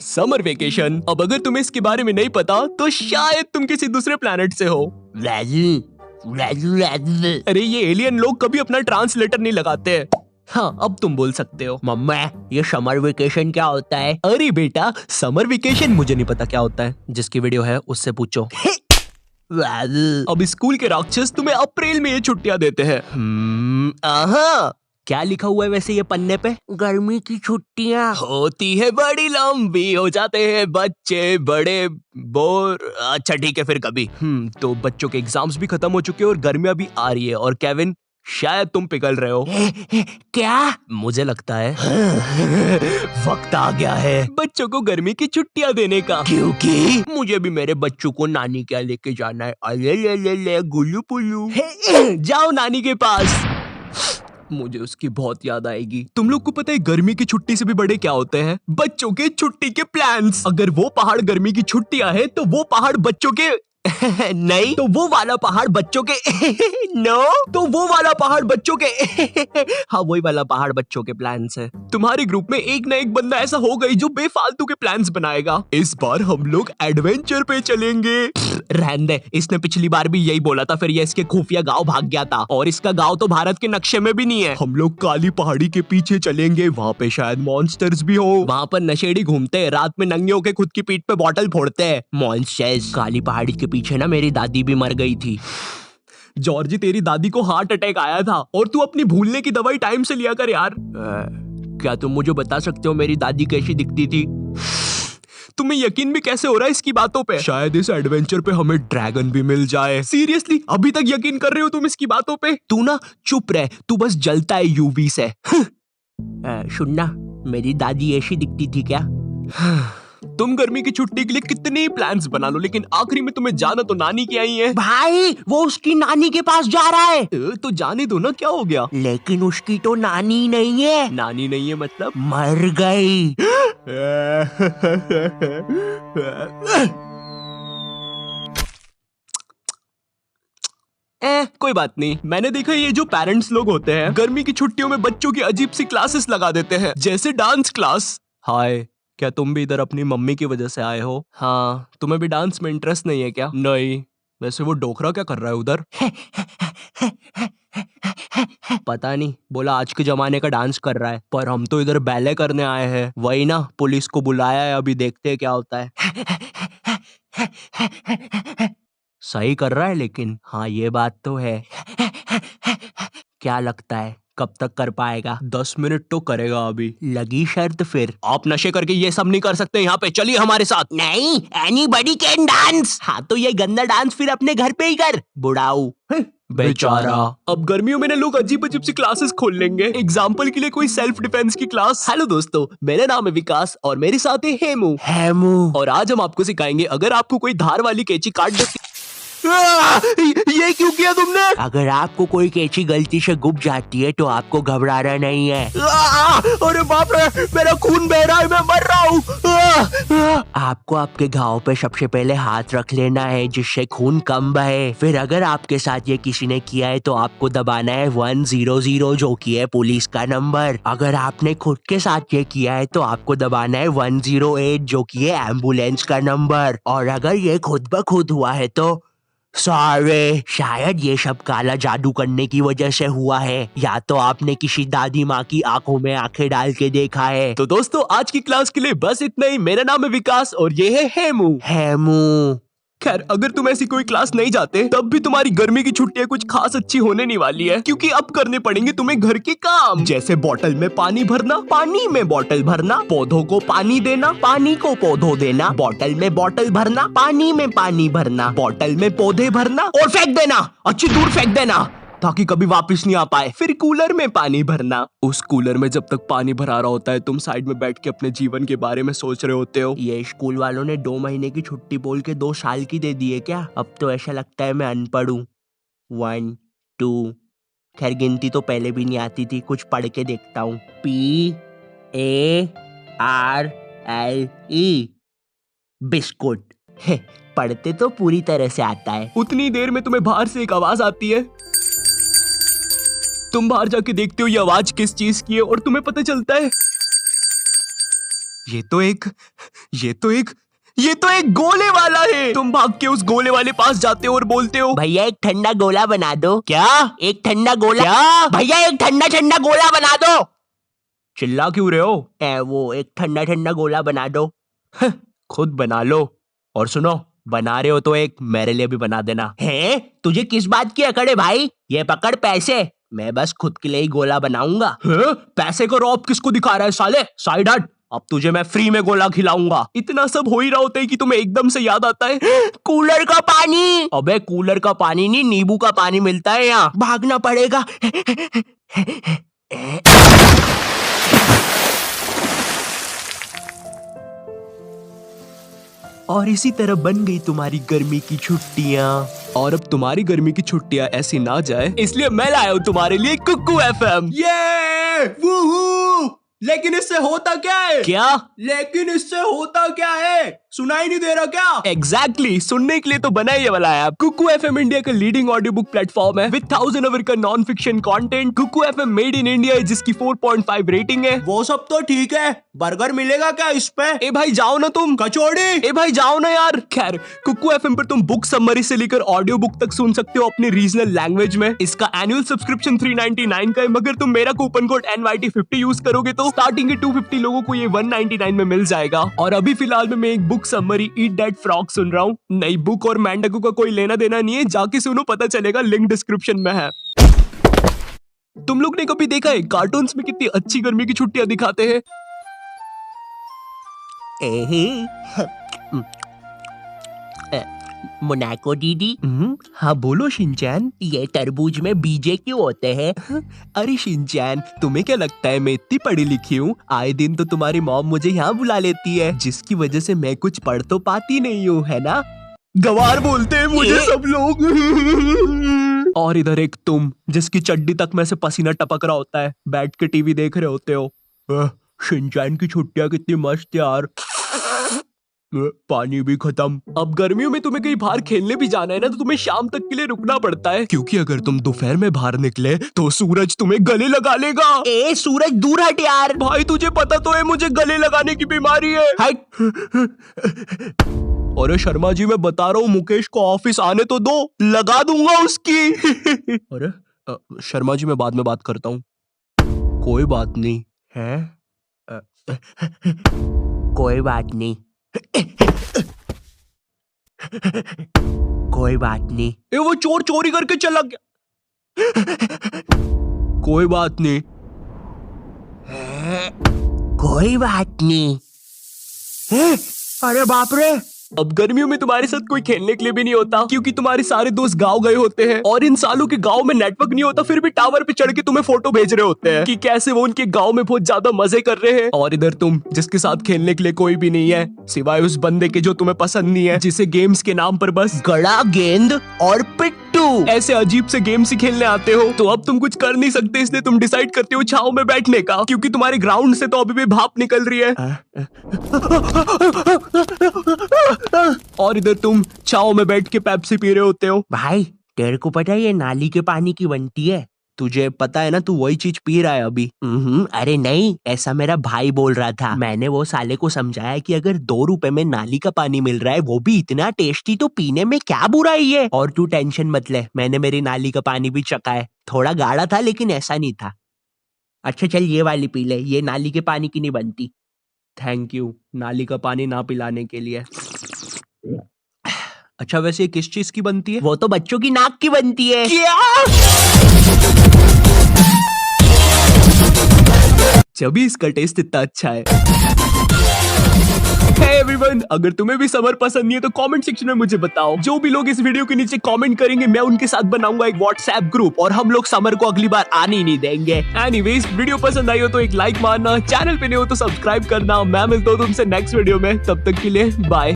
Summer vacation. अब अगर तुम्हें इसके बारे में नहीं पता तो शायद तुम किसी दूसरे प्लेनेट से हो। अरे ये एलियन लोग कभी अपना ट्रांसलेटर नहीं लगाते हैं। हाँ, अब तुम बोल सकते हो। मम्मा, ये समर वेकेशन क्या होता है? अरे बेटा, समर वेकेशन मुझे नहीं पता क्या होता है। जिसकी वीडियो है उससे पूछो। अब स्कूल के राक्षस तुम्हें अप्रैल में ये छुट्टियां देते हैं। क्या लिखा हुआ है वैसे ये पन्ने पे? गर्मी की छुट्टियाँ होती है बड़ी लंबी, हो जाते हैं बच्चे बड़े बोर। अच्छा ठीक है फिर कभी। तो बच्चों के एग्जाम्स भी खत्म हो चुके हैं और गर्मियां भी आ रही है। और केविन, शायद तुम पिघल रहे हो। क्या? मुझे लगता है वक्त आ गया है बच्चों को गर्मी की छुट्टियां देने का। क्योंकि मुझे भी मेरे बच्चों को नानी क्या लेके जाना है। अले ले ले ले गुल्लू पुल्लू। जाओ नानी के पास। मुझे उसकी बहुत याद आएगी। तुम लोग को पता है गर्मी की छुट्टी से भी बड़े क्या होते हैं? बच्चों के छुट्टी के प्लान्स। अगर वो पहाड़ गर्मी की छुट्टियां है तो वो पहाड़ बच्चों के नहीं तो वो वाला पहाड़ बच्चों के नो तो वो वाला पहाड़ बच्चों के हाँ वही वाला पहाड़ बच्चों के प्लान्स है। तुम्हारे ग्रुप में एक ना एक बंदा ऐसा होगा ही जो बेफालतू के प्लान्स बनाएगा। इस बार हम लोग एडवेंचर पे चलेंगे। रहने दे, इसने पिछली बार भी यही बोला था, फिर ये इसके खुफिया गांव भाग गया था और इसका गांव तो भारत के नक्शे में भी नहीं है। हम लोग काली पहाड़ी के पीछे चलेंगे, वहाँ पे शायद मॉन्स्टर्स भी हो। वहाँ पर नशेड़ी घूमते हैं, रात में नंगे होके खुद की पीठ पे बॉटल फोड़ते हैं। मॉन्स्टर्स। काली पहाड़ी के पीछे ना मेरी दादी भी मर गई थी। जॉर्जी, तेरी दादी को हार्ट अटैक आया था और तू अपनी भूलने की दवाई टाइम से लिया कर यार। क्या तुम मुझे बता सकते हो मेरी दादी कैसी दिखती थी? तुम्हें यकीन भी कैसे हो रहा है इसकी बातों पे? शायद इस एडवेंचर पे हमें ड्रैगन भी मिल जाए। सीरियसली अभी तक यकीन कर रहे हो तुम इसकी बातों पे? तू ना चुप रह, तू बस जलता है यूवी से। सुनना, मेरी दादी ऐसी दिखती थी क्या? तुम गर्मी की छुट्टी के लिए कितने ही प्लान्स बना लो, लेकिन आखिरी में तुम्हें जाना तो नानी की आई है। भाई, वो उसकी नानी के पास जा रहा है। तो जाने दो ना, क्या हो गया? लेकिन उसकी तो नानी नहीं है। नानी नहीं है मतलब? मर गई। कोई बात नहीं। मैंने देखा ये जो पेरेंट्स लोग होते हैं गर्मी की छुट्टियों में बच्चों की अजीब सी क्लासेस लगा देते हैं, जैसे डांस क्लास। हाय, क्या तुम भी इधर अपनी मम्मी की वजह से आए हो? हाँ, तुम्हें भी डांस में इंटरेस्ट नहीं है क्या? नहीं। वैसे वो डोकरा क्या कर रहा है उधर? पता नहीं, बोला आज के जमाने का डांस कर रहा है। पर हम तो इधर बैले करने आए हैं। वही ना, पुलिस को बुलाया है, अभी देखते हैं क्या होता है। सही कर रहा है लेकिन। हाँ ये बात तो है। क्या लगता है कब तक कर पाएगा? 10 मिनट तो करेगा अभी। लगी शर्त फिर। आप नशे करके ये सब नहीं कर सकते यहाँ पे, चलिए हमारे साथ। नहीं, एनीबॉडी कैन डांस। हाँ तो ये गंदा डांस फिर अपने घर पे ही कर, बुढ़ाऊ बेचारा। अब गर्मियों में ना लोग अजीब अजीब सी क्लासेस खोल लेंगे। एग्जाम्पल के लिए कोई सेल्फ डिफेंस की क्लास। हेलो दोस्तों, मेरा नाम है विकास और मेरे साथ है हेमू। और आज हम आपको सिखाएंगे, अगर आपको कोई धार वाली कैंची काट देती। ये क्यों किया तुमने? अगर आपको कोई कैंची गलती से गुम जाती है तो आपको घबराना नहीं है। अरे बाप रे, मेरा खून बह रहा है, मैं मर रहा हूँ। आपको आपके घाव पे सबसे पहले हाथ रख लेना है जिससे खून कम बहे। फिर अगर आपके साथ ये किसी ने किया है तो आपको दबाना है 100 जो कि है पुलिस का नंबर। अगर आपने खुद के साथ ये किया है तो आपको दबाना है 108 जो कि है एम्बुलेंस का नंबर। और अगर ये खुद ब खुद हुआ है तो सॉरी, शायद ये सब काला जादू करने की वजह से हुआ है, या तो आपने किसी दादी माँ की आंखों में आंखें डाल के देखा है। तो दोस्तों आज की क्लास के लिए बस इतना ही। मेरा नाम है विकास और ये है हेमू। खैर, अगर तुम ऐसी कोई क्लास नहीं जाते तब भी तुम्हारी गर्मी की छुट्टियां कुछ खास अच्छी होने नहीं वाली है, क्योंकि अब करने पड़ेंगे तुम्हें घर के काम, जैसे बोतल में पानी भरना, पानी में बोतल भरना, पौधों को पानी देना, पानी को पौधों देना, बोतल में बोतल भरना, पानी में पानी भरना, बोतल में पौधे भरना और फेंक देना, अच्छी दूर फेंक देना ताकि कभी वापस नहीं आ पाए। फिर कूलर में पानी भरना। उस कूलर में जब तक पानी भरा रहा होता है तुम साइड में बैठ के अपने जीवन के बारे में सोच रहे होते हो। ये स्कूल वालों ने 2 महीने की छुट्टी बोल के 2 साल की दे दी है क्या? अब तो ऐसा लगता है मैं अनपढ़ हूँ। 1 2, खैर गिनती तो पहले भी नहीं आती थी, कुछ पढ़ के देखता हूँ। PARLE biscuit. पढ़ते तो पूरी तरह से आता है। उतनी देर में तुम्हें बाहर से एक आवाज आती है, तुम बाहर जाके देखते हो ये आवाज किस चीज की है और तुम्हें पता चलता है ये तो एक गोले वाला है। तुम भाग के उस गोले वाले पास जाते हो और बोलते हो, भैया एक ठंडा गोला बना दो। क्या? एक ठंडा गोला। क्या? भैया एक ठंडा ठंडा गोला बना दो। चिल्ला क्यों रहे हो? वो एक ठंडा ठंडा गोला बना दो। खुद बना लो। और सुनो, बना रहे हो तो एक मेरे लिए भी बना देना। है तुझे किस बात की अकड़ है भाई? ये पकड़ पैसे, मैं बस खुद के लिए ही गोला बनाऊंगा। पैसे को रौब किसको दिखा रहा है साले? साइड हट। अब तुझे मैं फ्री में गोला खिलाऊंगा। इतना सब हो ही रहा होता है कि तुम्हें एकदम से याद आता है कूलर का पानी। अबे कूलर का पानी नहीं, नींबू का पानी मिलता है यहाँ। भागना पड़ेगा। और इसी तरह बन गई तुम्हारी गर्मी की छुट्टियां। और अब तुम्हारी गर्मी की छुट्टियां ऐसी ना जाए, इसलिए मैं लाया हूं तुम्हारे लिए कुकू एफएम। ये वूहू! लेकिन इससे होता क्या है? क्या? लेकिन इससे होता क्या है? सुनाई नहीं दे रहा क्या? एग्जैक्टली, सुनने के लिए तो बना ये वाला ऐप। कुकू एफएम इंडिया का लीडिंग ऑडियो बुक प्लेटफॉर्म है विद 1000 आवर का non fiction content. Kuku FM made in India है, जिसकी 4.5 रेटिंग है। वो सब तो ठीक है, बर्गर मिलेगा क्या इस पे? ए भाई जाओ ना तुम। कचौड़ी। ए भाई जाओ ना यार। खैर, कुकू एफएम पर तुम बुक समरी से लेकर ऑडियो बुक तक सुन सकते हो अपनी रीजनल लैंग्वेज में। इसका एनुअल सब्सक्रिप्शन 399 का है, मगर तुम मेरा कूपन कोड NYT50 यूज करोगे तो स्टार्टिंग के 250 लोगों को ये 199 में मिल जाएगा। और अभी फिलहाल में मैं एक book summary eat that frog सुन रहा हूँ। नई बुक और मैंडकू का कोई लेना देना नहीं है, जाके सुनो, पता चलेगा, लिंक डिस्क्रिप्शन में है। तुम लोग ने कभी देखा है कार्टून्स में कितनी अच्छी गर्मी की छुट्टियां दिखाते हैं? मोनाको दीदी। हाँ बोलो शिनचैन। ये तरबूज में बीजे क्यों होते हैं? अरे शिनचैन, तुम्हें क्या लगता है मैं इतनी पढ़ी लिखी हूँ? आए दिन तो तुम्हारी मॉम मुझे यहाँ बुला लेती है, जिसकी वजह से मैं कुछ पढ़ तो पाती नहीं हूँ, है ना? गवार बोलते हैं मुझे सब लोग। और इधर एक तुम, जिसकी चड्डी तक में से पसीना टपक रहा होता है, बैठ के टीवी देख रहे होते हो। शिनचैन की छुट्टियां कितनी मस्त यार। पानी भी खत्म। अब गर्मियों में तुम्हें कहीं बाहर खेलने भी जाना है ना, तो तुम्हें शाम तक के लिए रुकना पड़ता है, क्योंकि अगर तुम दोपहर में बाहर निकले तो सूरज तुम्हें गले लगा लेगा। ए सूरज दूर हट यार। भाई तुझे पता तो है मुझे गले लगाने की बीमारी है। हट। अरे शर्मा जी, मैं बता रहा हूँ, मुकेश को ऑफिस आने तो दो, लगा दूंगा उसकी। अरे शर्मा जी, मैं बाद में बात करता हूँ। कोई बात नहीं है। कोई बात नहीं। कोई बात नहीं। ए वो चोर चोरी करके चला गया। कोई बात नहीं। कोई बात नहीं। अरे बाप रे। अब गर्मियों में तुम्हारे साथ कोई खेलने के लिए भी नहीं होता, क्योंकि तुम्हारे सारे दोस्त गांव गए होते हैं, और इन सालों के गांव में नेटवर्क नहीं होता, फिर भी टावर पे चढ़ के तुम्हें फोटो भेज रहे होते हैं कि कैसे वो उनके गांव में बहुत ज्यादा मजे कर रहे हैं। और इधर तुम, जिसके साथ खेलने के लिए कोई भी नहीं है, सिवाय उस बंदे के जो तुम्हें पसंद नहीं है, जिसे गेम्स के नाम पर बस गड़ा, गेंद और पिट्टू ऐसे अजीब से गेम्स ही खेलने आते हो। तो अब तुम कुछ कर नहीं सकते, इसलिए तुम डिसाइड करते हो छाव में बैठने का, क्योंकि तुम्हारे ग्राउंड से तो अभी भी भाप निकल रही है। और इधर तुम छाव में बैठ के पेप्सी पी रहे होते हो। भाई तेरे को पता है ये नाली के पानी की बनती है? तुझे पता है ना, तू वही चीज पी रहा है अभी। अरे नहीं, ऐसा मेरा भाई बोल रहा था। मैंने वो साले को समझाया कि अगर 2 रुपए में नाली का पानी मिल रहा है, वो भी इतना टेस्टी, तो पीने में क्या बुराई है। और तू टेंशन मत ले, मैंने मेरी नाली का पानी भी चखा है। थोड़ा गाढ़ा था लेकिन ऐसा नहीं था। अच्छा चल ये वाली पी ले, ये नाली के पानी की नहीं बनती। थैंक यू नाली का पानी ना पिलाने के लिए। अच्छा वैसे ये किस चीज की बनती है? वो तो बच्चों की नाक की बनती है। क्या? जब ही इसका टेस्ट इतना अच्छा है। Hey everyone, अगर तुम्हें भी समर पसंद नहीं है तो कमेंट सेक्शन में मुझे बताओ। जो भी लोग इस वीडियो के नीचे कमेंट करेंगे, मैं उनके साथ बनाऊंगा एक व्हाट्सएप ग्रुप, और हम लोग समर को अगली बार आने ही नहीं देंगे। एनीवेज, वीडियो पसंद आई हो तो एक लाइक मारना, चैनल पे नहीं हो तो सब्सक्राइब करना। मैं मिलता हूँ तुमसे नेक्स्ट वीडियो में, तब तक के लिए बाय।